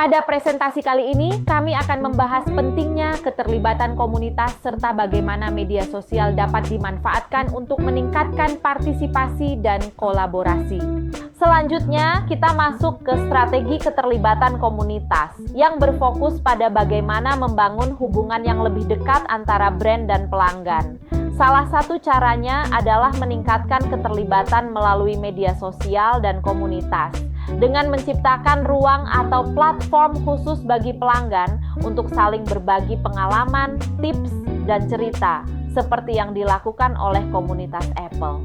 Pada presentasi kali ini, kami akan membahas pentingnya keterlibatan komunitas serta bagaimana media sosial dapat dimanfaatkan untuk meningkatkan partisipasi dan kolaborasi. Selanjutnya, kita masuk ke strategi keterlibatan komunitas yang berfokus pada bagaimana membangun hubungan yang lebih dekat antara brand dan pelanggan. Salah satu caranya adalah meningkatkan keterlibatan melalui media sosial dan komunitas dengan menciptakan ruang atau platform khusus bagi pelanggan untuk saling berbagi pengalaman, tips, dan cerita seperti yang dilakukan oleh komunitas Apple.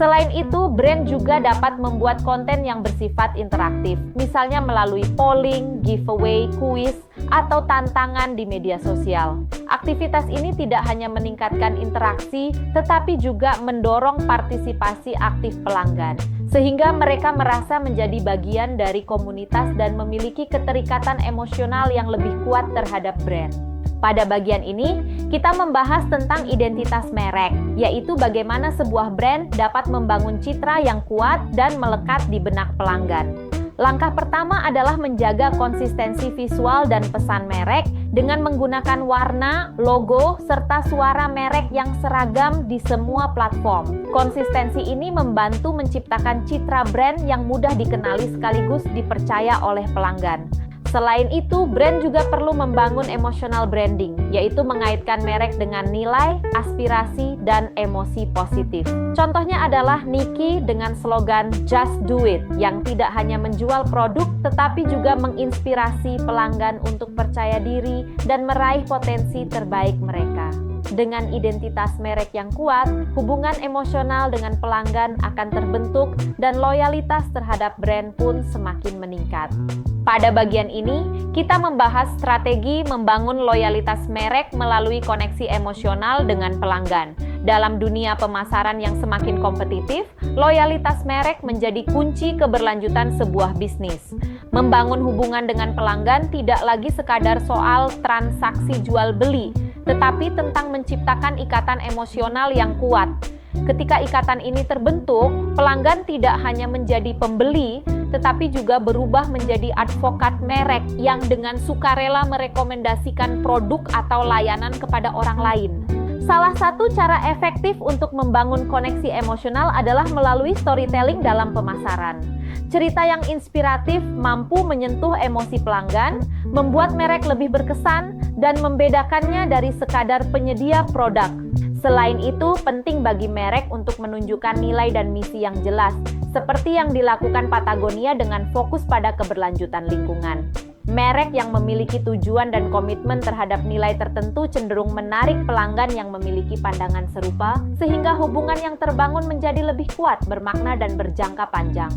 Selain itu, brand juga dapat membuat konten yang bersifat interaktif, misalnya melalui polling, giveaway, kuis, atau tantangan di media sosial. Aktivitas ini tidak hanya meningkatkan interaksi, tetapi juga mendorong partisipasi aktif pelanggan, sehingga mereka merasa menjadi bagian dari komunitas dan memiliki keterikatan emosional yang lebih kuat terhadap brand. Pada bagian ini, kita membahas tentang identitas merek, yaitu bagaimana sebuah brand dapat membangun citra yang kuat dan melekat di benak pelanggan. Langkah pertama adalah menjaga konsistensi visual dan pesan merek dengan menggunakan warna, logo, serta suara merek yang seragam di semua platform. Konsistensi ini membantu menciptakan citra brand yang mudah dikenali sekaligus dipercaya oleh pelanggan. Selain itu, brand juga perlu membangun emotional branding, yaitu mengaitkan merek dengan nilai, aspirasi, dan emosi positif. Contohnya adalah Nike dengan slogan Just Do It, yang tidak hanya menjual produk, tetapi juga menginspirasi pelanggan untuk percaya diri dan meraih potensi terbaik mereka. Dengan identitas merek yang kuat, hubungan emosional dengan pelanggan akan terbentuk dan loyalitas terhadap brand pun semakin meningkat. Pada bagian ini, kita membahas strategi membangun loyalitas merek melalui koneksi emosional dengan pelanggan. Dalam dunia pemasaran yang semakin kompetitif, loyalitas merek menjadi kunci keberlanjutan sebuah bisnis. Membangun hubungan dengan pelanggan tidak lagi sekadar soal transaksi jual beli, tetapi tentang menciptakan ikatan emosional yang kuat. Ketika ikatan ini terbentuk, pelanggan tidak hanya menjadi pembeli, tetapi juga berubah menjadi advokat merek yang dengan sukarela merekomendasikan produk atau layanan kepada orang lain. Salah satu cara efektif untuk membangun koneksi emosional adalah melalui storytelling dalam pemasaran. Cerita yang inspiratif mampu menyentuh emosi pelanggan, membuat merek lebih berkesan, dan membedakannya dari sekadar penyedia produk. Selain itu, penting bagi merek untuk menunjukkan nilai dan misi yang jelas, seperti yang dilakukan Patagonia dengan fokus pada keberlanjutan lingkungan. Merek yang memiliki tujuan dan komitmen terhadap nilai tertentu cenderung menarik pelanggan yang memiliki pandangan serupa, sehingga hubungan yang terbangun menjadi lebih kuat, bermakna, dan berjangka panjang.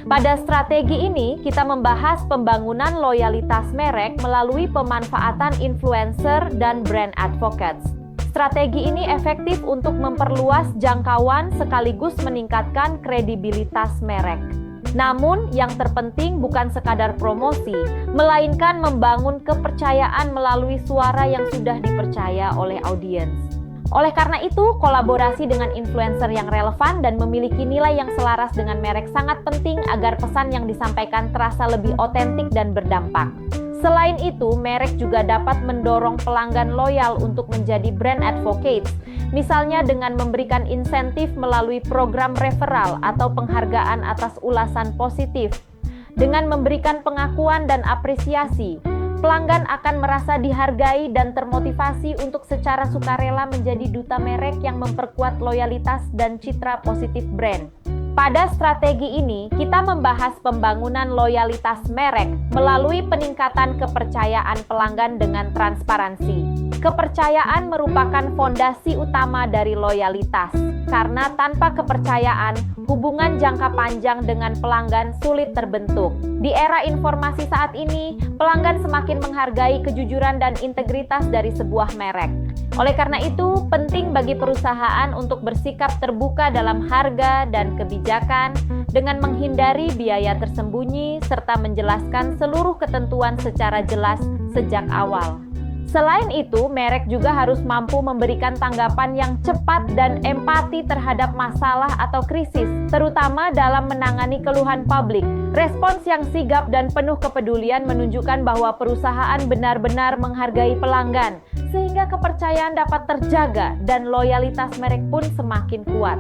Pada strategi ini, kita membahas pembangunan loyalitas merek melalui pemanfaatan influencer dan brand advocates. Strategi ini efektif untuk memperluas jangkauan sekaligus meningkatkan kredibilitas merek. Namun, yang terpenting bukan sekadar promosi, melainkan membangun kepercayaan melalui suara yang sudah dipercaya oleh audiens. Oleh karena itu, kolaborasi dengan influencer yang relevan dan memiliki nilai yang selaras dengan merek sangat penting agar pesan yang disampaikan terasa lebih otentik dan berdampak. Selain itu, merek juga dapat mendorong pelanggan loyal untuk menjadi brand advocates, misalnya dengan memberikan insentif melalui program referral atau penghargaan atas ulasan positif. Dengan memberikan pengakuan dan apresiasi, pelanggan akan merasa dihargai dan termotivasi untuk secara sukarela menjadi duta merek yang memperkuat loyalitas dan citra positif brand. Pada strategi ini, kita membahas pembangunan loyalitas merek melalui peningkatan kepercayaan pelanggan dengan transparansi. Kepercayaan merupakan fondasi utama dari loyalitas, karena tanpa kepercayaan, hubungan jangka panjang dengan pelanggan sulit terbentuk. Di era informasi saat ini, pelanggan semakin menghargai kejujuran dan integritas dari sebuah merek. Oleh karena itu, penting bagi perusahaan untuk bersikap terbuka dalam harga dan kebijakan dengan menghindari biaya tersembunyi serta menjelaskan seluruh ketentuan secara jelas sejak awal. Selain itu, merek juga harus mampu memberikan tanggapan yang cepat dan empati terhadap masalah atau krisis, terutama dalam menangani keluhan publik. Respons yang sigap dan penuh kepedulian menunjukkan bahwa perusahaan benar-benar menghargai pelanggan, sehingga kepercayaan dapat terjaga dan loyalitas merek pun semakin kuat.